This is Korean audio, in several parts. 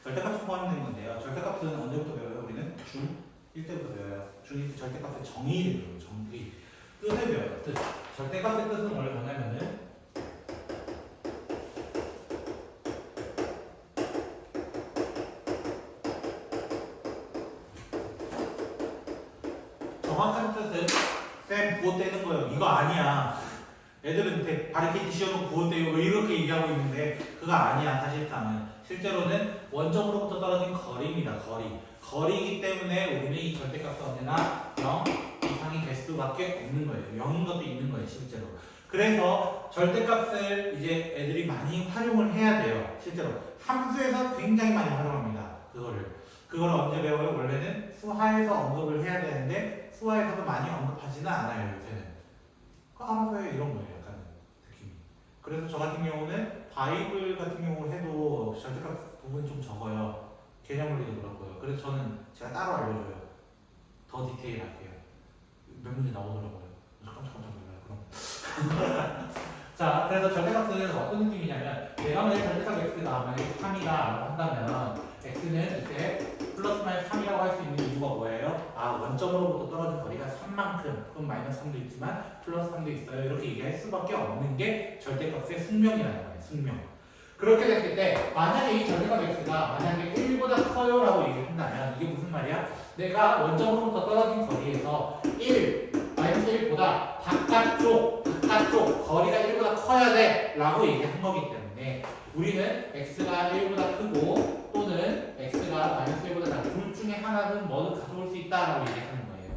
절대값이 포함된 건데요. 절대값은 언제부터 배워요? 우리는 중1 때부터 배워요. 중1 때 절대값의 정의를 배워요. 정의. 뜻을 배워요. 뜻. 절대값의 뜻은 원래 뭐냐면은 정확한 뜻은 쌤 부호 떼는 거예요. 이거 아니야. 애들은 바리케이트 씌워놓고 부호 떼요. 왜 이렇게 얘기하고 있는데 그거 아니야. 사실상은. 실제로는 원점으로부터 떨어진 거리입니다. 거리. 거리이기 때문에 우리는 이 절대값은 언제나 0 이상이 될 수밖에 없는 거예요. 0인 것도 있는 거예요. 실제로. 그래서 절대값을 이제 애들이 많이 활용을 해야 돼요. 실제로. 함수에서 굉장히 많이 활용합니다. 그거를 언제 배워요? 원래는 수하에서 언급을 해야 되는데 수하에서도 많이 언급하지는 않아요. 요새는. 알아서 해 이런 거예요. 약간 느낌이. 그래서 저 같은 경우는 바이블 같은 경우를 해도 절대값 부분이 좀 적어요. 개념물리도 그렇고요. 그래서 저는 제가 따로 알려줘요. 더 디테일하게요. 몇 문제 나오더라고요. 깜짝깜짝 놀라요. 그럼. 자, 그래서 절대값은 어떤 느낌이냐면 내가 만약 절대값 x가 만약에 3이다 라고 한다면 x는 이제 플러스 마이너스 3이라고 할 수 있는 이유가 뭐예요? 아, 원점으로부터 떨어진 거리가 3만큼, 그럼 마이너스 3도 있지만 플러스 3도 있어요. 이렇게 얘기할 수밖에 없는 게 절대값의 숙명이라는 거예요. 숙명. 그렇게 됐을 때 만약에 이 절대값 x가 만약에 1보다 커요 라고 얘기를 한다면 이게 무슨 말이야? 내가 원점으로부터 떨어진 거리에서 1, 마이너스 1보다 바깥쪽 거리가 1보다 커야 돼 라고 얘기한 거기 때문에 우리는 x가 1보다 크고 또는 x가 마이너스 1보다 작은 둘 중에 하나는 뭐든 가져올 수 있다라고 얘기하는 거예요.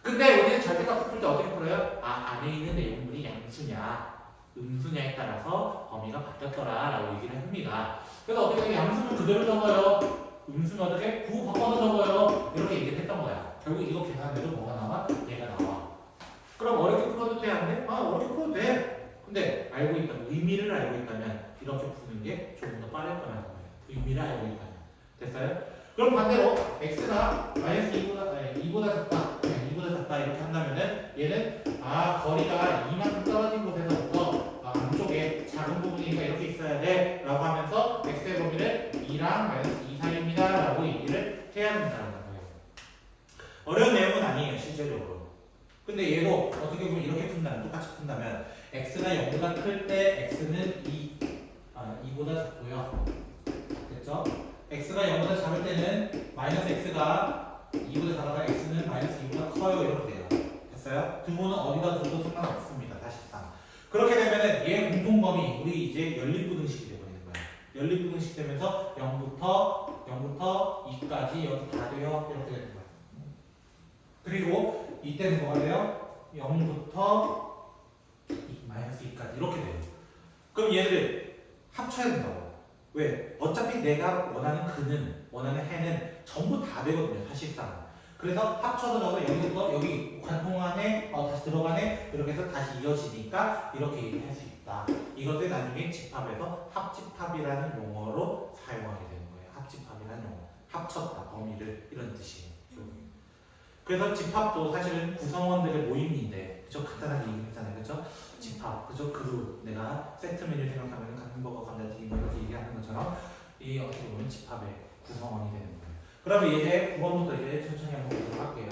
근데 우리는 절대값을 풀 때 어떻게 풀어요? 아, 안에 있는 내용물이 양수냐 음수냐에 따라서 범위가 바뀌었더라 라고 얘기를 합니다. 그래서 어떻게 해요? 양수는 그대로 적어요. 음수는 어떻게? 부 바꿔서 적어요. 이렇게 얘기를 했던 거야. 결국 이거 계산해도 뭐가 나와? 얘가 나와. 그럼 어렵게 풀어도 돼? 안 돼? 아, 어렵게 풀어도 돼. 근데 알고 있다면, 의미를 알고 있다면 이렇게 푸는 게 조금 더 빠를 거라는 거예요. 의미를 알고 있다면. 됐어요? 그럼 반대로 x가 마이너스 2보다 작다, 2보다 작다 이렇게 한다면은 얘는 거리가 이만큼 떨어진 곳에서부터 안쪽에 작은 부분이니까 이렇게 있어야 돼 라고 하면서 x의 범위를 2랑 마이너스 2 사이입니다 라고 얘기를 해야 된다는 거예요. 어려운 내용은 아니에요. 실제적으로. 근데 얘도 어떻게 보면 이렇게 푼다면, 똑같이 푼다면 x가 0보다 클 때 x는 2보다 작고요. 됐죠? x가 0보다 작을 때는 마이너스 x가 2보다 작아서 x는 마이너스 2보다 커요. 이렇게 돼요. 됐어요? 두부는 어디다 둬도 상관없습니다. 사실상. 그렇게 되면은 얘 공통범위, 우리 이제 연립부등식이 되버리는 거예요. 연립부등식 되면서 0부터 2까지 여기 다 돼요. 이렇게 되는 거예요. 그리고 이때는 뭐가 돼요? 0부터 마이너스 2까지 이렇게 돼요. 그럼 얘를 합쳐야 된다고. 왜? 어차피 내가 원하는 해는 전부 다 되거든요. 사실상. 그래서 합쳐서 적어서 여기부터 여기 관통 안에 다시 들어가네 이렇게 해서 다시 이어지니까 이렇게 얘기할 수 있다. 이것을 나중에 집합에서 합집합이라는 용어로 사용하게 되는 거예요. 합집합이라는 용어. 합쳤다. 범위를 이런 뜻이에요. 그래서 집합도 사실은 구성원들의 모임인데, 그죠? 간단하게 얘기했잖아요, 그죠? 집합, 그죠? 그룹. 내가 세트 메뉴 생각하면 감버거, 감자튀김 뭐 이렇게 얘기하는 것처럼 이 어떻게 보면 집합의 구성원이 되는 거예요. 그러면 이제 9번부터 이제 천천히 한번 보도록 할게요.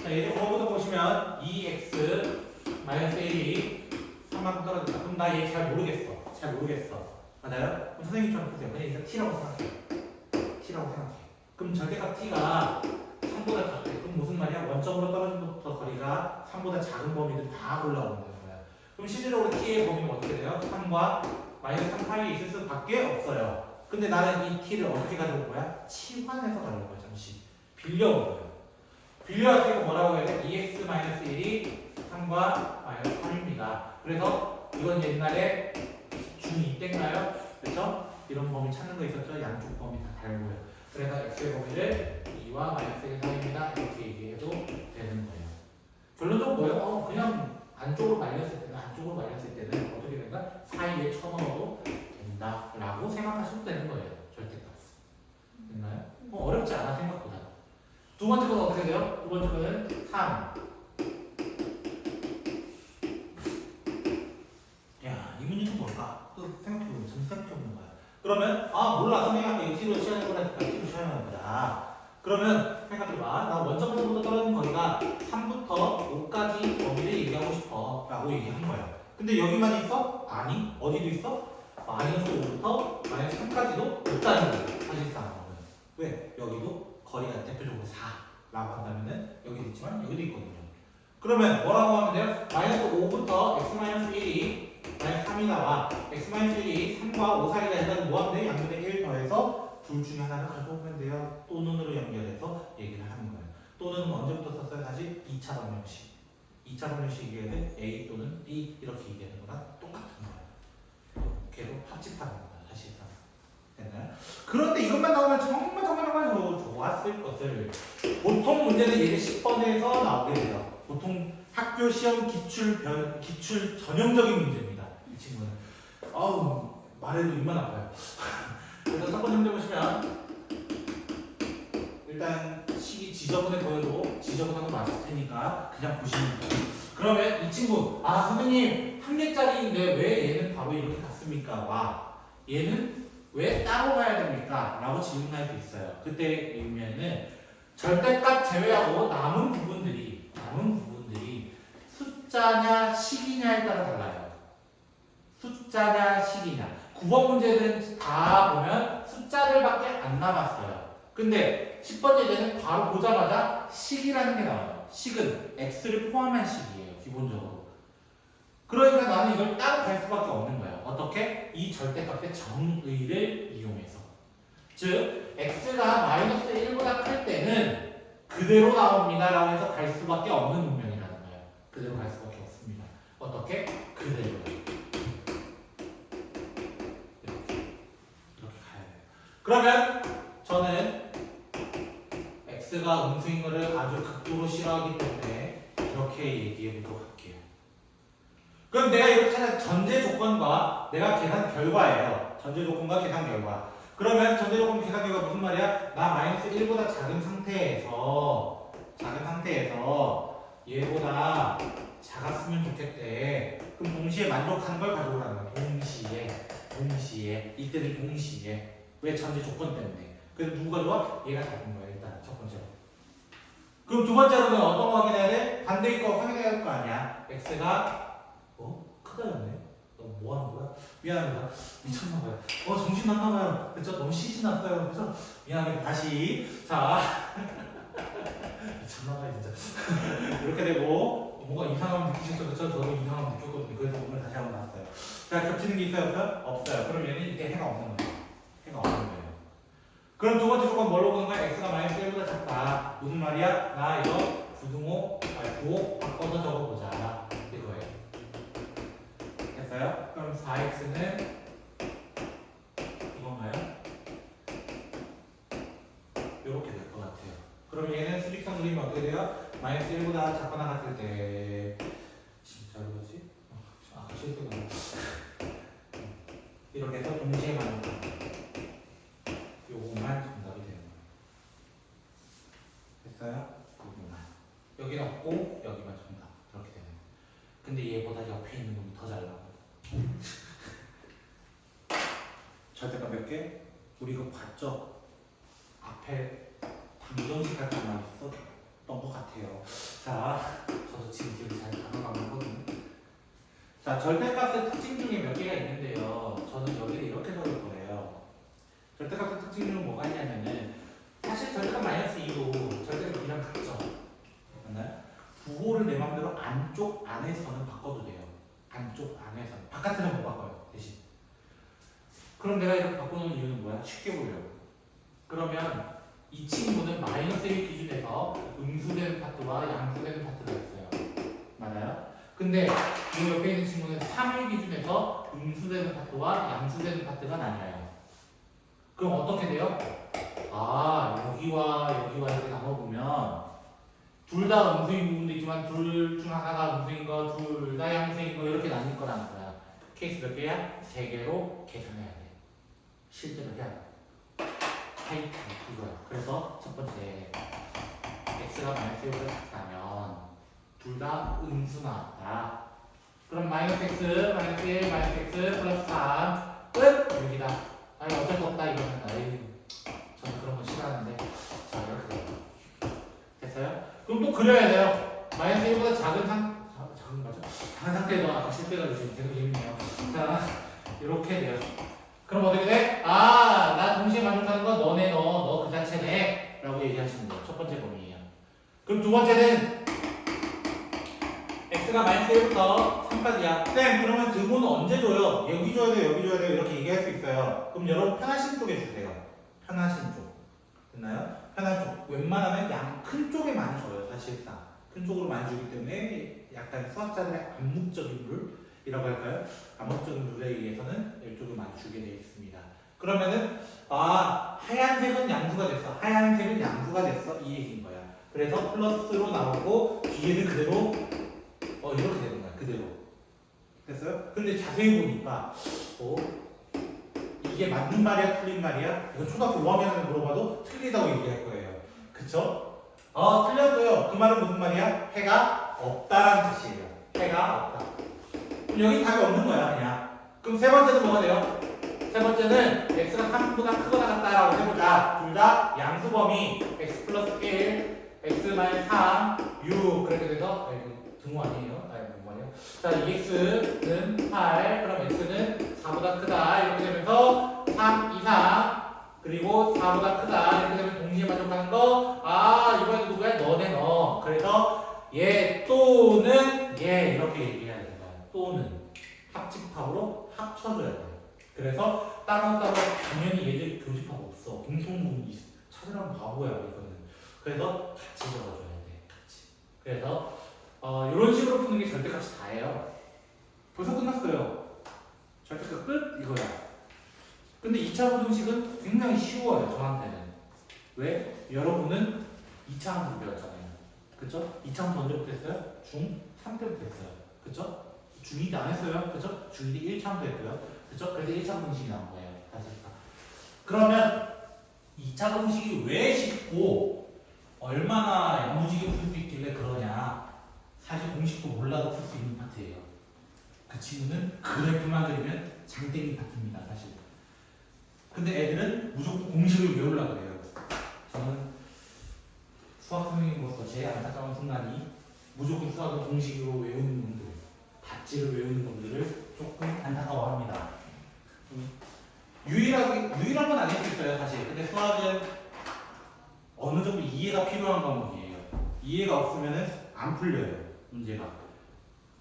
자, 이제 9번부터 보시면 2x 마이너스 1이 3만큼 떨어진다. 그럼 나 얘 잘 모르겠어. 맞아요? 그럼 선생님처럼 보세요. 그냥 일단 t라고 생각해. 그럼 절대값 t가 3보다 작대. 그럼 무슨 말이야? 원점으로 떨어진 것부터 거리가 3보다 작은 범위를 다 골라오는 거야. 그럼 실제적으로 t의 범위는 어떻게 돼요? 3과 마이너스 3 사이에 있을 수밖에 없어요. 근데 나는 이 t를 어떻게 가져올 거야? 치환해서 가져올 거야. 잠시 빌려온 거예요. 빌려왔으니까 뭐라고 해야 돼? 2x-1이 3과 마이너스 3입니다. 그래서 이건 옛날에 중2 때인가요? 그렇죠? 이런 범위 찾는 거 있었죠? 양쪽 범위 다 달고요. 그래서 x의 범위를 2와 마이너스 1 사이입니다. 이렇게 얘기해도 되는 거예요. 결론적으로 뭐예요? 그냥 안쪽으로 말렸을 때는 어떻게 된다? 사이에 쳐넣어도 된다 라고 생각하시면 되는 거예요. 절대값. 됐나요? 어렵지 않아 생각보다. 두 번째 건 어떻게 돼요? 두 번째 거는 3. 야, 이 문제는 뭘까? 또 생각해보면 거야. 그러면 아 몰라 선생님 아까 x로 시험해 보라니까 x로 시험해 보자. 그러면 생각해봐. 나 원점부터 떨어진 거리가 3부터 5까지 범위를 얘기하고 싶어 라고 얘기한 거야. 근데 여기만 있어? 아니 어디도 있어? 마이너스 5부터 마이너스 3까지도 있다는 거야 사실상. 왜? 여기도 거리가 대표적으로 4라고 한다면은 여기도 있지만 여기도 있거든요. 그러면 뭐라고 하면 돼요? 마이너스 5부터 x-1이 마이너스 3이 나와 x-1이 3과 5 사이가 해가지고 뭐 하면 돼? 양변에 1 더해서 둘 중에 하나를 가져오면 돼요. 또는으로 연결해서 얘기를 하는 거예요. 또는 언제부터 썼어요? 다시 2차 방정식. 2차 방정식 얘기해야 돼? A 또는 B 이렇게 얘기하는 거랑 똑같은 거예요. 걔로 합집하는 거다. 사실상. 됐나요? 그런데 이것만 나오면 정말 좋았을 것을 보통 문제는 얘를 10번에서 나오게 돼요. 보통 학교 시험 기출 전형적인 문제입니다. 이 친구는. 아우 말해도 입만 아파요. 그래서 첫 번째 문제 보시면 일단 식이 지저분해 보여도 지저분한 거 맞을 테니까 그냥 보시면 돼요. 그러면 이 친구 아 선생님 한 개짜리인데 왜 얘는 바로 이렇게 갔습니까? 와 얘는 왜 따로 가야 됩니까? 라고 질문할 수 있어요. 그때 의미에는 절대값 제외하고 남은 부분들이 숫자냐 식이냐에 따라 달라요. 숫자냐 식이냐. 9번 문제는 다 보면 숫자들밖에 안 남았어요. 근데 10번 예제는 바로 보자마자 식이라는 게 나와요. 식은 x를 포함한 식이에요. 기본적으로. 그러니까 나는 이걸 따로 갈 수밖에 없는 거예요. 어떻게? 이 절대값의 정의를 이용해서. 즉 x가 마이너스 1보다 클 때는 그대로 나옵니다 라고 해서 갈 수밖에 없는 운명이라는 거예요. 그대로 갈 수밖에 없습니다. 어떻게? 그대로. 이렇게 가야 돼요. 그러면 저는 x가 음수인 거를 아주 극도로 싫어하기 때문에 이렇게 얘기해 보도록 할게요. 그럼 내가 이렇게 하는 전제 조건과 내가 계산 결과예요. 전제 조건과 계산 결과. 그러면 전제 조건 계산 결과 무슨 말이야? 나 마이너스 1보다 작은 상태에서 얘보다 작았으면 좋겠대. 그럼 동시에 만족하는 걸 가져오라는 거야. 동시에 이때는 동시에. 왜? 전제 조건 때문에. 그래서 누가 좋아? 얘가 작은 거야 일단 첫 번째로. 그럼 두 번째로는 어떤 거 확인해야 돼? 반대의 거 확인해야 할 거 아니야. x가 크다였네. 너 뭐 하는 거야? 미안합니다. 미쳤나봐요. 정신 났나봐요. 그쵸? 너무 시시 났어요. 그쵸? 미안합니다. 다시. 자. 미쳤나봐요, 진짜. 이렇게 되고, 뭔가 이상함을 느끼셨죠? 그쵸? 저도 이상함을 느꼈거든요. 그래서 오늘 다시 한번 나왔어요. 자, 겹치는 게 있어요? 없어요? 없어요. 그럼 얘는 이때 해가 없는 거예요. 해가 없는 거예요. 그럼 두 번째 조건 뭘로 보는 거야? x가 마이너스 1보다 작다. 무슨 말이야? 나 이거 9호 바꿔서 적어보자. 이거예요. 됐어요? 그럼 4x는 이건가요? 이렇게 될 것 같아요. 그럼 얘는 수직선 그리면 어떻게 돼요? 마이너스 1보다 작거나 같을 때 진짜 이거지? 실수가 이렇게 해서 동시에 만족합니다. 요거만 정답이 되는 거예요. 됐어요? 요거만. 여기는 없고 여기만 정답. 그렇게 되는 거예요. 근데 얘보다 옆에 있는 놈이 더 잘 나와요. 절대값 몇 개? 우리 그거 봤죠? 앞에 방정식 같은 거 있었던 것 같아요. 자, 저도 지금 기억이 잘 가능하거든요. 자, 절대값의 특징 중에 몇 개가 있는데요. 저는 여기를 이렇게 적을 거예요. 절대값의 특징 중에 뭐가 있냐면은 사실 절대값 마이너스 2도 절대값 B랑 같죠? 맞나요? 부호를 내 맘대로 안쪽 안에서는 바꿔도 돼요. 안쪽 안에서는. 바깥에는 못 바꿔요. 대신. 그럼 내가 이렇게 바꿔놓은 이유는 뭐야? 쉽게 보려고. 그러면 이 친구는 마이너스 1 기준에서 음수되는 파트와 양수되는 파트가 있어요. 맞아요? 근데 이 옆에 있는 친구는 3일 기준에서 음수되는 파트와 양수되는 파트가 나뉘어요. 그럼 어떻게 돼요? 여기와 이렇게 나눠보면 둘 다 음수인 부분도 있지만 둘 중 하나가 음수인 거, 둘 다 양수인 거 이렇게 나뉠 거라는 거야. 케이스 몇 개야? 3개로 계산해야 돼. 실제로 해야 돼. 타이틀 이거야. 그래서 첫 번째 x가 마이너스 1보다 작다면 둘 다 음수 나왔다. 그럼 마이너스 x, 마이너스 1, 마이너스 x 플러스 3 끝! 여기다. 아니 어쩔 수 없다 이러면 아이 저는 그런 거 싫어하는데 자 이렇게 돼요. 됐어요? 그럼 또 그려야 돼요. 마이너스 1보다 작은 거죠? 작은 상태에서 아까 실패가 주시면 되게 재밌네요. 자 이렇게 돼요. 그럼 어떻게 돼? 아, 나 동시에 만족하는 건 너네 너 그 자체네 라고 얘기하시면 돼요. 첫 번째 범위예요. 그럼 두 번째는 x가 마이너스 1부터 3까지야. 쌤 그러면 등호는 언제 줘요? 여기 줘야 돼요 여기 줘야 돼요 이렇게 얘기할 수 있어요. 그럼 여러분 편하신 쪽에 주세요. 편하신 쪽. 됐나요? 편한 쪽. 웬만하면 양 큰 쪽에 많이 줘요 사실상. 큰 쪽으로 많이 주기 때문에 약간 수학자들의 암묵적인 룰이라고 할까요? 암묵적인 룰에 의해서는 이쪽을 많이 주게 되어 있습니다. 그러면은 아 하얀색은 양수가 됐어. 하얀색은 양수가 됐어. 이 얘기인 거야. 그래서 플러스로 나오고 뒤에는 그대로 이렇게 되는 거야. 그대로. 됐어요? 근데 자세히 보니까 이게 맞는 말이야 틀린 말이야? 이거 초등학교 5학년한테 물어봐도 틀리다고 얘기할 거예요. 그쵸? 틀렸어요. 그 말은 무슨 말이야? 해가 없다라는 뜻이에요. 해가 없다. 그럼 여기 답이 없는 거야 그냥. 그럼 세 번째는 뭐가 돼요? 세 번째는 x가 3보다 크거나 같다라고 해보자. 둘 다 양수 범위 x 플러스 1, x 마이너스 3, u 그렇게 돼서 등호 아니에요? 아니 뭐 말이야? 자 2x는 8, 그럼 x는 4보다 크다 이렇게 되면서 3 이상 그리고 4보다 크다 이렇게 되면 동시에 만족하는 거. 아 이번에 누구야? 너네 너. 그래서 얘 또는 얘 이렇게 얘기해야 되는 거야. 또는 합집합으로 합쳐줘야 돼. 그래서 따로따로 당연히 얘들 교집합 없어. 공통분 찾으라면 바보야 이거는. 그래서 같이 적어줘야 돼. 같이. 그래서 이런 식으로 푸는 게 절대값이 다예요. 벌써 끝났어요. 절대값 끝 이거야. 근데 2차 부등식은 굉장히 쉬워요 저한테는. 왜? 여러분은 2차 함수 배웠잖아요. 그쵸? 2차 함수 언제부터 했어요? 중3 때부터 했어요. 그쵸? 중2 때 안 했어요. 그쵸? 중2 때 1차 함수 했고요. 그쵸? 그래서 1차 부등식이 나온 거예요. 다시. 그러면 2차 부등식이 왜 쉽고 얼마나 야무지게 풀 수 있길래 그러냐. 사실 공식도 몰라도 풀 수 있는 파트예요. 그 친구는 그래프만 그리면 장땡이 파트입니다. 사실. 근데 애들은 무조건 공식을 외우려고 해요. 저는 수학 선생님으로서 제일 안타까운 순간이 무조건 수학을 공식으로 외우는 놈들, 답지를 외우는 놈들을 조금 안타까워합니다. 유일한 건 아닐 수 있어요, 사실. 근데 수학은 어느 정도 이해가 필요한 과목이에요. 이해가 없으면 안 풀려요, 문제가.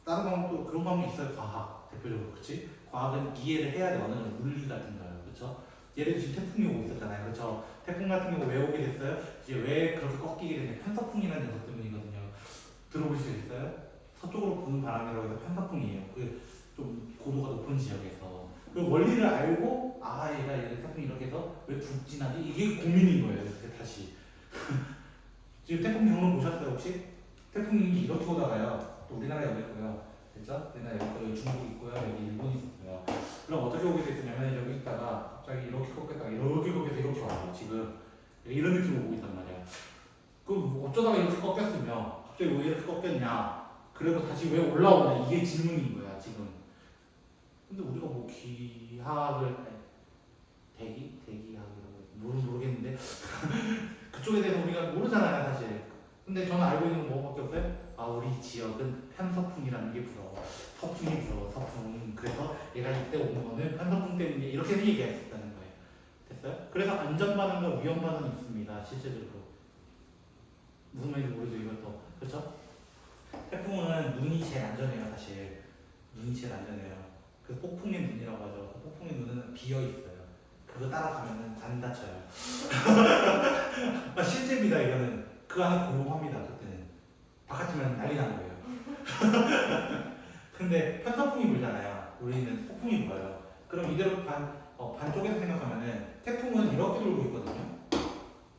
다른 과목도 그런 과목이 있어요, 과학. 대표적으로, 그치? 과학은 이해를 해야 돼, 어느 정도 물리 같은 거요, 그쵸? 예를 들어 지금 태풍이 오고 있었잖아요. 그렇죠? 태풍 같은 경우 왜 오게 됐어요? 이제 왜 그렇게 꺾이게 되냐? 편서풍이라는 녀석 때문이거든요. 들어보실 수 있어요? 서쪽으로 부는 바람이라고 해서 편서풍이에요. 그게 좀 고도가 높은 지역에서. 그 원리를 알고 얘가 태풍이 이렇게 해서 왜 북진하지? 이게 고민인 거예요. 이렇게 다시. 지금 태풍 경로 보셨어요 혹시? 태풍이 이렇게 오다가요. 또 우리나라에 오고 있고요. 됐죠? 우리나라 여기 중국 있고요. 여기 일본이 있고요. 그럼 어떻게 오게 됐냐면 여기 있다가 갑자기 이렇게 꺾였다가 이렇게 꺾여서 이렇게 와요. 지금 이런 느낌으로 오고 있단 말이야. 그럼 어쩌다가 이렇게 꺾였으면 갑자기 왜 이렇게 꺾였냐? 그리고 다시 왜 올라오냐? 이게 질문인 거야 지금. 근데 우리가 뭐 기하학을 대기학이라고 모르겠는데 그쪽에 대해서 우리가 모르잖아요 사실. 근데 저는 알고 있는 건 뭐밖에 없어요? 우리 지역은 편서풍이라는 게 불어. 서풍이 불어, 서풍. 그래서 얘가 이때 오는 거는 편서풍 때문에 이렇게 얘기할 수 있다는 거예요. 됐어요? 그래서 안전반응과 위험반응이 있습니다. 실제적으로. 무슨 말인지 모르죠, 이것도. 그렇죠? 태풍은 눈이 제일 안전해요, 사실. 눈이 제일 안전해요. 그 폭풍의 눈이라고 하죠. 그 폭풍의 눈은 비어있어요. 그거 따라가면 안 다쳐요. 실제입니다, 이거는. 그 안에 고용합니다, 그때는. 바깥이면 난리 나는 거예요. 근데 편서풍이 불잖아요. 우리는 폭풍이 불어요. 그럼 이대로 반쪽에서 생각하면은 태풍은 이렇게 돌고 있거든요.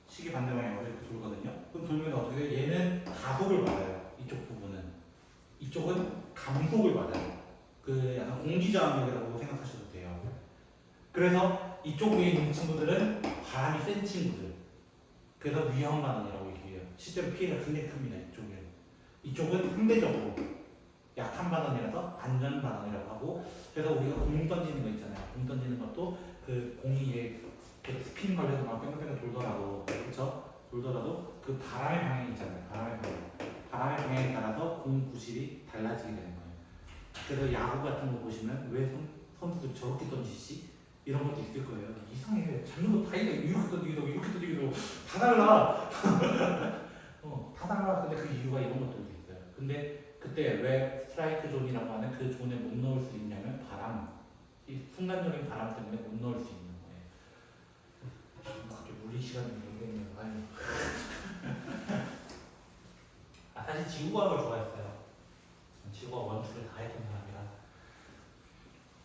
시계 반대 방향으로 이렇게 돌거든요. 그럼 돌면 어떻게 돼요? 얘는 가속을 받아요. 이쪽 부분은. 이쪽은 감속을 받아요. 그 약간 공기저항력이라고 생각하셔도 돼요. 그래서 이쪽 위에 있는 친구들은 바람이 센 친구들. 그래서 위험 반응이라고 얘기해요. 실제로 피해가 굉장히 큽니다. 이쪽은 상대적으로 약한 반응이라서 안전 반응이라고 하고, 그래서 우리가 공 던지는 거 있잖아요. 공 던지는 것도 그 공이 그 스핀 걸려서 막 뺑글뺑글 돌더라도 그쵸? 돌더라도 그 바람의 방향이 있잖아요. 바람의 방향에 따라서 공 구실이 달라지게 되는 거예요. 그래서 야구 같은 거 보시면 왜 선수들이 저렇게 던지지? 이런 것도 있을 거예요. 이상해. 잡는 거 다 이렇게 던지기도 이렇게 던지기도 다 달라. 다 달라. 근데 그 이유가 이런 것들도 있어요. 근데 그때 왜 스트라이크 존이라고 하는 그 존에 못 넣을 수 있냐면 이 순간적인 바람 때문에 못 넣을 수 있는 거예요. 그게 물리 시간이 모르겠네요. 아유. 사실 지구과학을 좋아했어요. 지구과학 원투를 다 했던 사람이라.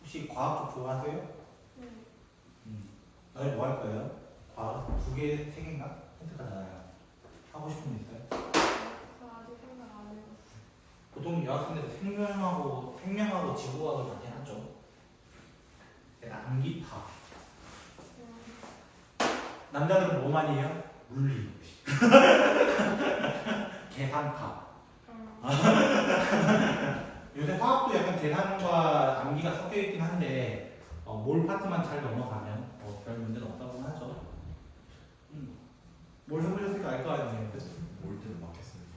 혹시 과학 쪽 좋아하세요? 네. 나중에 뭐 할 거예요? 과학 2개, 3개인가? 선택하잖아요. 하고 싶은 거 있어요? 저 아직 생각 안 해봤어요. 보통 여학생들 생명하고 지구과학을 많이 하죠. 암기파. 남자들은 뭐 많이 해요? 물리. 계산파. 요새 화학도 약간 계산과 암기가 섞여 있긴 한데 몰 파트만 잘 넘어가면 별 문제는 없다고 하죠. 뭘 해보셨을까 알 거 아니에요. 올 때는 맞겠습니다.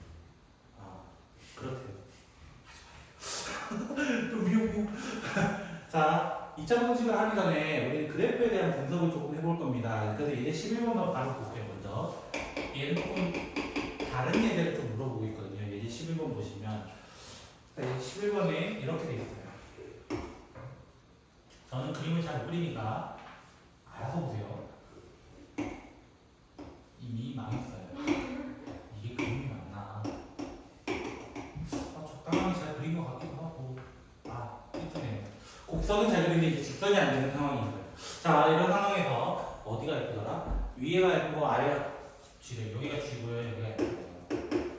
그렇대요. 좀 미워. 자, 2차 공식을 하기 전에 우리 그래프에 대한 분석을 조금 해볼 겁니다. 그래서 예제 11번만 바로 볼게요, 먼저. 얘는 조금 다른 예제를 좀 물어보고 있거든요. 예제 11번 보시면. 예제 11번에 이렇게 돼 있어요. 저는 그림을 잘 못 그리니까 알아서 보세요. 이미 망했어요. 이게 그림이 맞나? 적당하게 잘 그린 것 같기도 하고. 삐뚤네요. 곡선은 잘 그리는데 이제 직선이 안 되는 상황이 있어요. 자, 이런 상황에서 어디가 예쁘더라? 위에가 예쁘고 아래가 G래. 여기가 G고요. 여기가 예쁘고요.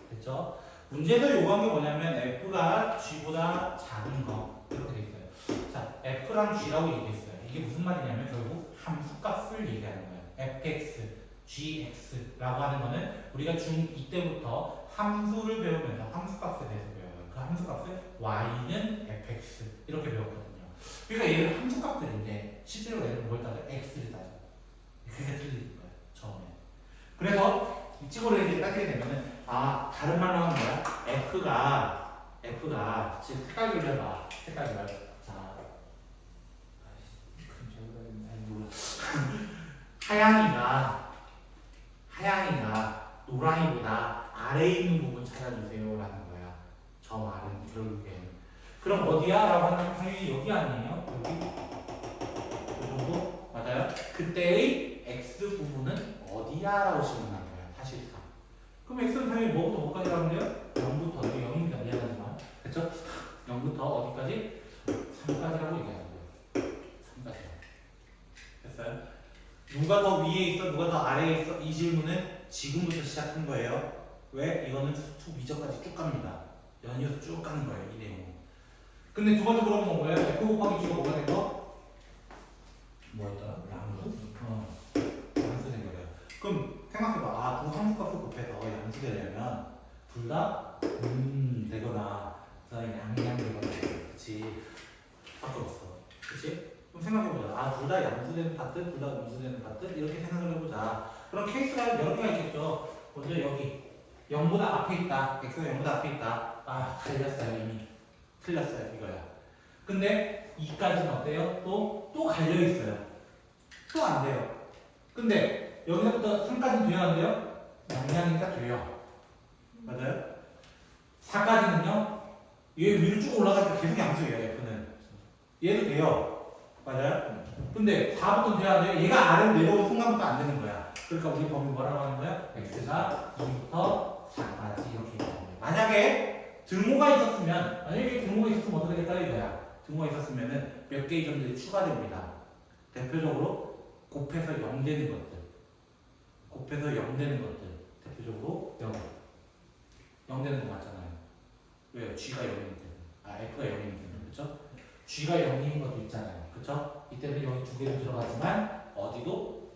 됐죠? 문제에서 요구한 게 뭐냐면 F가 G보다 작은 거 이렇게 돼 있어요. 자, F랑 G라고 얘기했어요. 이게 무슨 말이냐면 결국 함수값을 얘기하는 거예요. fx, gx라고 하는 거는 우리가 중2 때부터 함수를 배우면서 함수값에 대해서 배워요. 그 함수값을 y는 fx 이렇게 배웠거든요. 그러니까 얘는 함수값들인데 실제로 얘는 뭘 따져? x를 따져. 그게 틀린 거예요. 처음에. 그래서 이쪽으로 이제 따지게 되면은 다른 말로 하는 거야. f가 지금 색깔 그려봐. 색깔 그려. 자, 하양이가 노랑이보다 아래에 있는 부분 찾아주세요 라는 거야. 저 말은 결국엔. 그럼 어디야? 라고 하면 당연히 여기 아니에요? 여기? 이 정도? 맞아요? 그때의 x 부분은 어디야? 라고 질문한 거야. 사실상. 그럼 x는 당연히 뭐부터 뭐까지 라고 해요? 0부터, 여기 0입니다. 미안하지만. 그쵸? 0부터 어디까지? 3까지라고 얘기하는 거예요. 3까지. 됐어요? 누가 더 위에 있어? 누가 더 아래에 있어? 이 질문은 지금부터 시작한 거예요. 왜? 이거는 수투 미저까지 쭉 갑니다. 연이어서 쭉 가는 거예요. 이 내용은. 근데 두 번째 물어본 건 뭐예요? F 곱하기 G가 뭐가 된 거? 뭐였더라? 양수 된 거예요. 그럼 생각해봐. 두 함수값을 곱해서 양수 되려면 둘 다 되거나 양양 되거나 그치? 밖에 없어. 그치? 그럼 생각해보자. 둘 다 양수되는 파트, 둘 다 음수되는 파트 이렇게 생각을 해보자. 그럼 케이스가 여러 개가 있겠죠. 먼저 여기 0보다 앞에 있다. x가 0보다 앞에 있다. 갈렸어요 이미. 틀렸어요 이거야. 근데 2까지는 어때요? 또 갈려있어요. 또 안 돼요. 근데 여기서부터 3까지는 돼야 안 돼요? 양양이니까 돼요. 맞아요? 4까지는요? 얘 위로 쭉 올라가니까 계속 양수예요 F는. 얘도 돼요. 맞아요? 근데 4부터 돼야 돼요? 얘가 아래로 내려오는 순간부터 안 되는 거야. 그러니까 우리 범위 뭐라고 하는 거야? x가 2부터 4까지 이렇게 있는 거예요. 만약에 등호가 있었으면 어떻게 될까 이거야. 등호가 있었으면은 몇 개의 점들이 추가됩니다. 대표적으로 곱해서 0 되는 것들. 대표적으로 0 되는 거 맞잖아요. 왜요? G가 0이기 때문에. F가 0이기 때문에. 그렇죠? G가 0인 것도 있잖아요. 그쵸? 이때는 여기 두 개도 들어가지만 어디도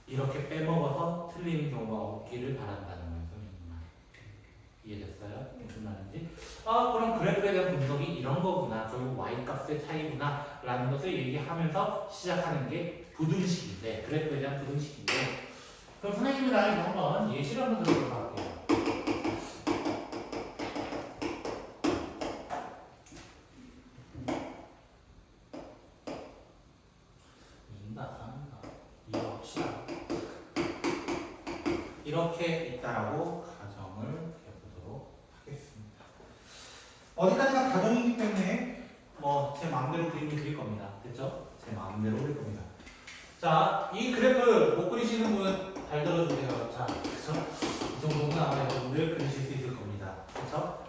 이렇게 빼먹어서 틀리는 경우가 없기를 바란다는 거예요. 선생님 말. 이해됐어요? 무슨 말 나타나는지. 그럼 그래프에 대한 분석이 이런 거구나. 결국 y-값의 차이구나 라는 것을 얘기하면서 시작하는 게 부등식인데, 그래프에 대한 부등식인데, 그럼 선생님이랑 이거 한번 예시를 한번 들어보도록 할게요. 이거 합시다. 이렇게 있다라고 가정을 해보도록 하겠습니다. 어디까지가 가정이기 때문에 뭐 제 마음대로 그림을 그릴 겁니다. 됐죠? 제 마음대로 그릴 겁니다. 자, 이 그래프 못 그리시는 분 잘 들어주세요. 자, 그쵸? 이 정도는 아마 여러분들 그리실 수 있을 겁니다. 그쵸?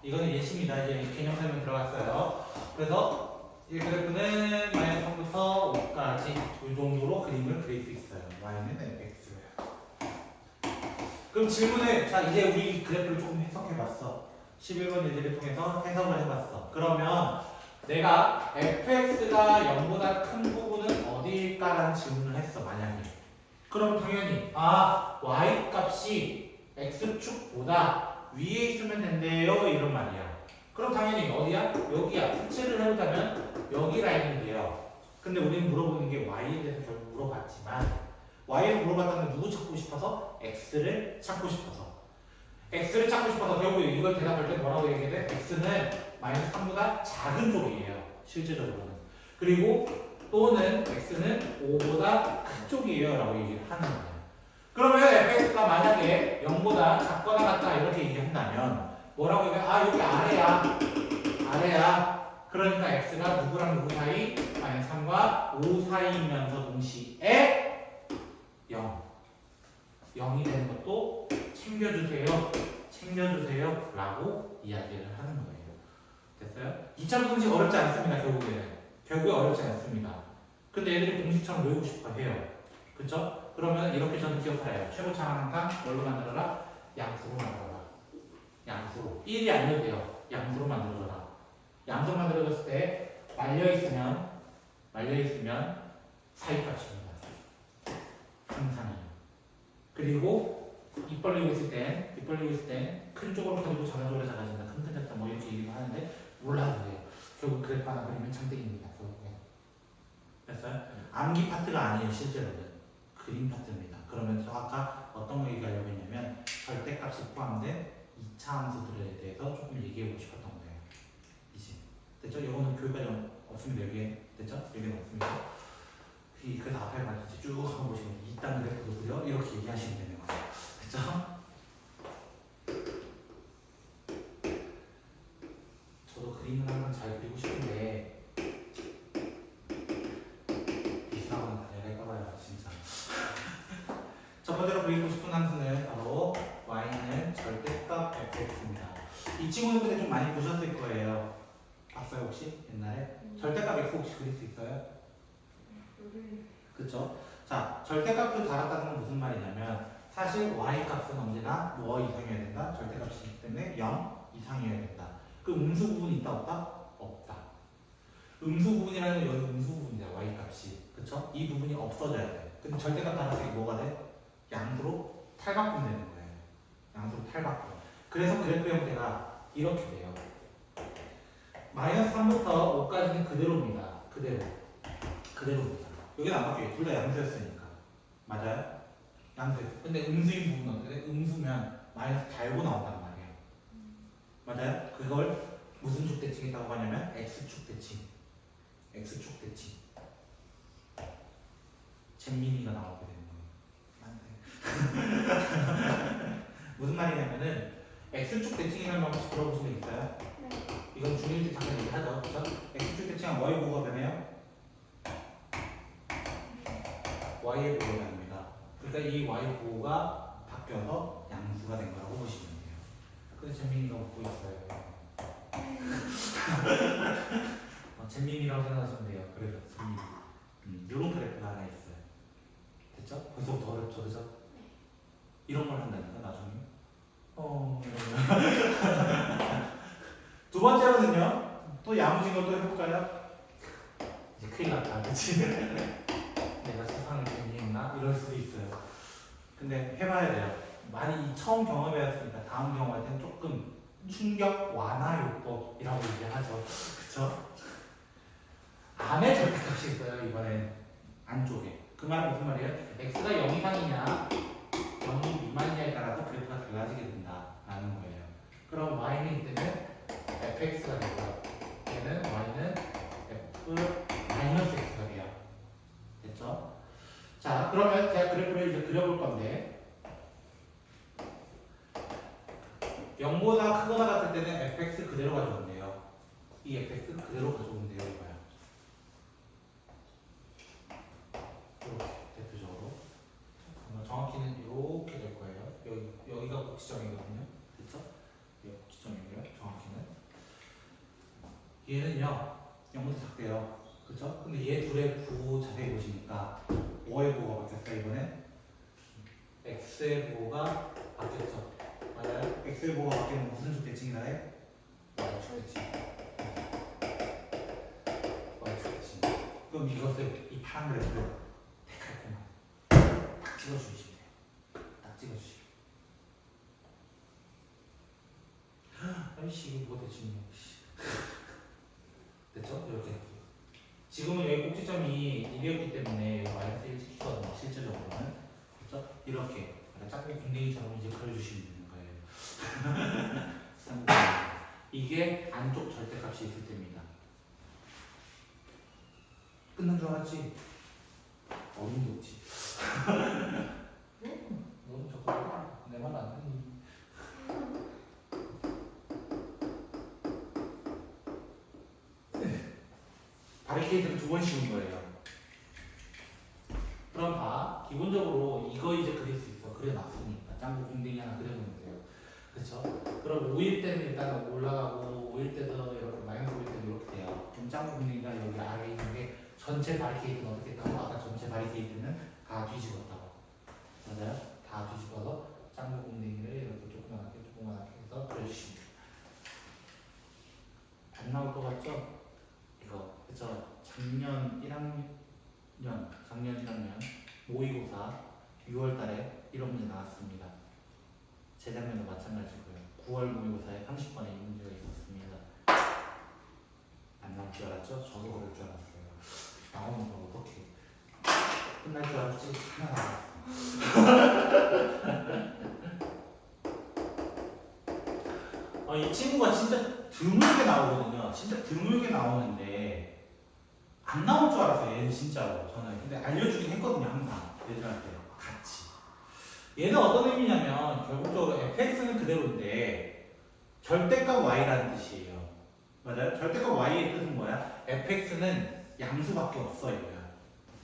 이거는 예시입니다. 이제 개념 설명 들어갔어요. 그래서 이 그래프는 마이너스 3부터 5까지 이 정도로 그림을 그릴 수 있어요. y는 fx. 그럼 질문을, 자, 이제 우리 그래프를 조금 해석해봤어. 11번 예제를 통해서 해석을 해봤어. 그러면 내가 fx가 0보다 큰 부분은 어디일까라는 질문을 했어, 만약에. 그럼 당연히, y 값이 x축보다 위에 있으면 된대요. 이런 말이야. 그럼 당연히 어디야? 여기야. 색칠을 해보자면 여기 라인인데요. 근데 우리는 물어보는 게 y에 대해서 결국 물어봤지만, y를 물어봤다는 누구 찾고 싶어서? x를 찾고 싶어서. x를 찾고 싶어서 결국에 이걸 대답할 때 뭐라고 얘기해? x는 마이너스 3보다 작은 쪽이에요. 실제적으로는. 그리고 또는 x는 5보다 큰 쪽이에요. 라고 얘기를 하는 거예요. 그러면 fx가 만약에 0보다 작거나 같다 이렇게 얘기한다면 뭐라고 얘기해? 여기 아래야. 아래야. 그러니까 x가 누구랑 누구 사이? 마이너스 3과 5 사이이면서 동시에 0이 되는 것도 챙겨주세요. 챙겨주세요. 라고 이야기를 하는 거예요. 됐어요? 2차 부등식 어렵지 않습니다. 결국에 어렵지 않습니다. 근데 애들이 공식처럼 외우고 싶어 해요. 그쵸? 그러면 이렇게 저는 기억하래요. 최고차는 항상 뭘로 만들어라? 양수로 만들어라. 양수로. 1이 아니어도 돼요. 양수로 만들어줘라. 양수로 만들어줬을 때 말려있으면 사이값입니다. 항상이요. 그리고 입 벌리고 있을 땐 큰 쪽으로 커지고 작은 쪽으로 작아진다. 큰 작다 뭐 이렇게 얘기를 하는데 몰라도 돼요. 결국 그래프 하나 그리면 장땡입니다. 결국엔. 됐어요? 암기 파트가 아니에요. 실제로는. 그림 파트입니다. 그러면 저 아까 어떤 거 얘기하려고 했냐면 절대값이 포함된 2차 함수들에 대해서 조금 얘기해보고 싶었던 거예요. 이제. 됐죠? 이거는 교육과정 없습니다. 여기에. 됐죠? 여기는 없습니다. 그래서 앞에 말했지 쭉 한번 보시면 이딴 그래프도 그려? 이렇게 얘기하시면 되는 거예요. 됐죠? 저도 그림을 한번 잘 그리고 싶은데 비싸거나 다녀갈까봐요 진짜. 첫 번째로 그리고 싶은 함수는 바로 y는 절대값 fx입니다. 이 친구들이 좀 많이 보셨을 거예요. 봤어요 혹시? 옛날에? 절대값 x 혹시 그릴 수 있어요? 그쵸? 자, 절대값을 달았다는 건 무슨 말이냐면 사실 y값은 언제나 뭐 이상이어야 된다? 절대값이기 때문에 0 이상이어야 된다. 그 음수 부분이 있다 없다? 없다. 음수 부분이라는 건 여기 음수 부분이다. y값이. 그쵸? 이 부분이 없어져야 돼. 근데 절대값 달았을 때 뭐가 돼? 양수로 탈바꿈 되는 거예요. 양수로 탈바꿈. 그래서 그래프 형태가 이렇게 돼요. 마이너스 3부터 5까지는 그대로입니다. 그대로입니다. 여기는 안 바뀌어요. 둘 다 양수였으니까. 맞아요? 양수였어요. 근데 음수인 부분은 어떻게 돼? 음수면 마이너스 달고 나온단 말이에요. 맞아요? 그걸 무슨 축 대칭이라고 하냐면 x축 대칭. x축 대칭. 잼민이가 나오게 되는 거예요. 무슨 말이냐면은 x축 대칭이라는 말 혹시 들어보신 적 있어요? 네. 이건 중1 때 잠깐 얘기하죠. 그죠? x축 대칭은 y 보고가 되네요. y의 보호가 됩니다. 그러니까 이 y 보호가 바뀌어서 양수가 된 거라고 보시면 돼요. 근데 잼민이가 웃고 있어요. 잼민이라고 생각하시면 돼요. 그래서 잼민이. 이런 그래프가 하나 있어요. 됐죠? 벌써부터 어렵죠, 그죠? 이런 걸 한다니까 나중에. 두 번째로는요. 또 야무진 걸 또 해볼까요? 이제 큰일 났다, 그치? 내가 세상을 정리했나? 이럴 수도 있어요. 근데 해봐야 돼요. 많이 처음 경험해봤으니까 다음 경험할 땐 조금 충격 완화요법이라고 얘기하죠. 그쵸? 안에 절대값이 있어요. 이번엔 안쪽에. 그 말은 무슨 말이에요? x가 0 이상이냐 0이 미만이냐에 따라서 그래프가 달라지게 된다라는 거예요. 그럼 y는 이때는 fx가 되고요. 얘는 y는 f x가 돼요. 됐죠? 자, 그러면 제가 그래프를 이제 그려볼 건데 0보다 크거나 같을 때는 fx 그대로 가져오면 돼요. 이 fx 그대로 가져오면 돼요. 이거야. 이렇게 대표적으로. 그러면 정확히는 이렇게 될 거예요. 여기가 꼭지점이거든요. 그렇죠? 여기가 꼭지점이고요. 정확히는. 얘는요. 0보다 작대요. 그렇죠? 근데 얘 둘의 부호 자세히 보시니까 5의 부호가 바뀌었어요. 이번엔 x의 부호가 바뀌었죠. 맞아요? x의 부호가 바뀌면 무슨 축대칭이라 해? y축 대칭. y축 대칭. 그럼 이것을 이 파란 그래프를 데칼코만 딱 찍어주시면 돼요. 딱 찍어주시면. 아이씨 이거 뭐 대칭이야. 됐죠? 이렇게. 지금은 여기 꼭지점이 1이었기 때문에 마이너스 1 찍히거든요. 실제적으로는. 그렇죠? 이렇게 짝꿍 궁뎅이처럼 이제 그려주시면 되는 거예요. 이게 안쪽 절대값이 있을 때입니다. 끝난 줄 알았지? 어림도 없지. 너는 저거 내 말 안 듣니? 바리케이드를 2번 씌운 거예요. 그럼 봐. 기본적으로 이거 이제 그릴 수 있어. 그려놨으니까. 짱구 궁뎅이 하나 그려놓으면 돼요. 그쵸? 그럼 5일 때는 일단 올라가고 5일 때도 이렇게 마이너스 5일 때도 이렇게 돼요. 그럼 짱구 궁뎅이가 여기 아래에 있는 게 전체 바리케이드는 어떻게 했다고? 아까 전체 바리케이드는 다 뒤집었다고. 맞아요? 다 뒤집어서 짱구 궁뎅이를 이렇게 조그맣게 해서 그려주시면 돼요. 안 나올 것 같죠? 이거. 그쵸? 작년 1학년 모의고사 6월 달에 이런 문제 나왔습니다. 재작년도 마찬가지고요. 9월 모의고사에 30번의 이 문제가 있었습니다. 안 나올 줄 알았죠? 저도 그럴 줄 알았어요. 나오는 거 어떡해. 끝날 줄 알았지? 하나 나왔어. 이 친구가 진짜 드물게 나오거든요. 진짜 드물게 나오는데 안 나올 줄 알았어요. 얘는 진짜로. 저는. 근데 알려주긴 했거든요. 항상. 얘들한테. 같이. 얘는 어떤 의미냐면 결국적으로 fx는 그대로인데 절대값 y라는 뜻이에요. 맞아요? 절대값 y의 뜻은 뭐야? fx는 양수밖에 없어 이거야.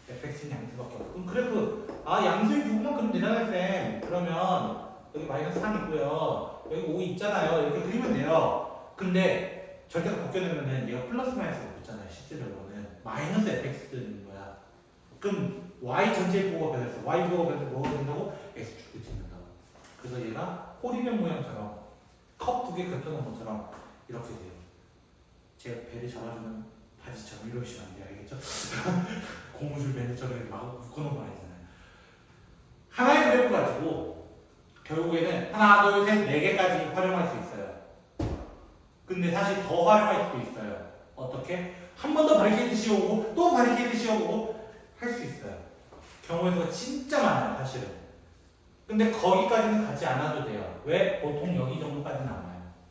fx는 양수밖에 없어. 그럼 그래프 양수의 부분만 그리면 되잖아요 쌤. 그러면 여기 마이너스 3 있고요. 여기 5 있잖아요. 이렇게 그리면 돼요. 근데 절대값 벗겨내면은 얘가 플러스 마이너스가 붙잖아요. 실제적으로는 마이너스 fx는 거야. 그럼 y 전체의 부호가 변했어. y 부호가 변해서 뭐가 된다고? x축이 된다고. 그래서 얘가 호리병 모양처럼 컵 두 개 겹쳐놓은 것처럼 이렇게 돼요. 제가 배를 잡아주는 바지처럼 이러시면 안 돼요. 알겠죠? 고무줄 밴드처럼 막 묶어놓은 거 아니잖아요. 하나의 그래프 가지고 결국에는 하나, 둘, 셋, 네 개까지 활용할 수 있어요. 근데 사실 더 활용할 수도 있어요. 어떻게? 한 번 더 바리케이드 씌워보고 또 바리케이드 씌워보고 할 수 있어요. 경우의 수가 진짜 많아요. 사실은. 근데 거기까지는 가지 않아도 돼요. 왜? 보통 여기 정도까지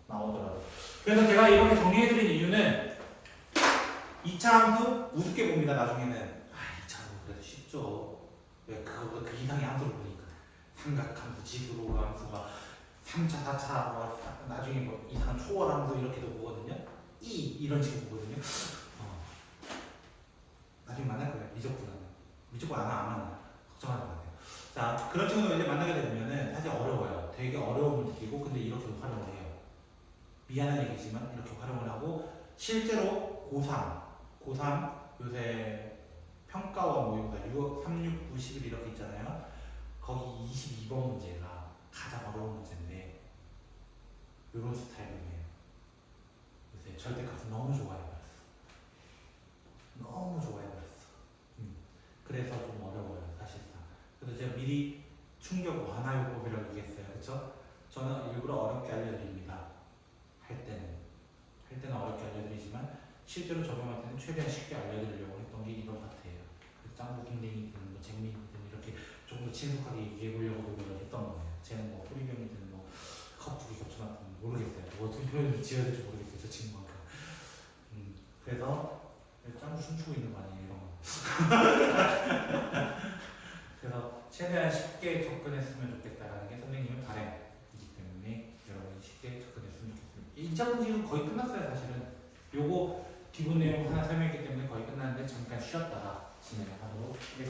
나오더라도. 그래서 제가 이렇게 정리해드린 이유는 2차 함수 우습게 봅니다. 나중에는 2차 함수 그래도 쉽죠. 왜? 그거보다 그 이상의 함수를 보니까 삼각함수, 지수로 함수가 3차, 4차, 나중에 뭐 이상한 초월 함수 이렇게도 보거든요. 이런 식으로 보거든요. 나중에 만날 거예요. 미적분 안 만나. 걱정하지 마세요. 자, 그런 친구들 이제 만나게 되면은 사실 어려워요. 되게 어려운 문제이고, 근데 이렇게 활용을 해요. 미안한 얘기지만 이렇게 활용을 하고, 실제로 고3 요새 평가원 모의고사 3, 6, 9, 11 이렇게 있잖아요. 거기 22번 문제가 가장 어려운 문제인데, 이런 스타일이에요. 요새 절대값은 너무 좋아해버렸어. 너무 좋아해버렸어. 그래서 좀 어려워요, 사실상. 그래서 제가 미리 충격 완화요법이라고 얘기했어요. 그쵸? 저는 일부러 어렵게 알려드립니다. 할 때는 어렵게 알려드리지만 실제로 적용할 때는 최대한 쉽게 알려드리려고 했던 게 이런 것 같아요. 그래서 짱구 킹댕이든 뭐 쟁민이든 이렇게 조금 더 친숙하게 얘기해보려고 노력을 했던 거예요. 쟤는 뭐 호리병이든 뭐 커플이 겹쳐놨든 모르겠어요. 뭐 어떻게 표현을 지어야 될지 모르겠어요. 저 친구만큼. 그래서 짱구 춤추고 있는 거 아니에요, 이런 거. 그래서 최대한 쉽게 접근했으면 좋겠다라는 게 선생님의 바람이기 때문에 여러분이 쉽게 접근했으면 좋겠습니다. 2차 공식은 거의 끝났어요, 사실은. 요거 기본 내용 하나 설명했기 때문에 거의 끝났는데 잠깐 쉬었다가 진행하도록 하겠습니다.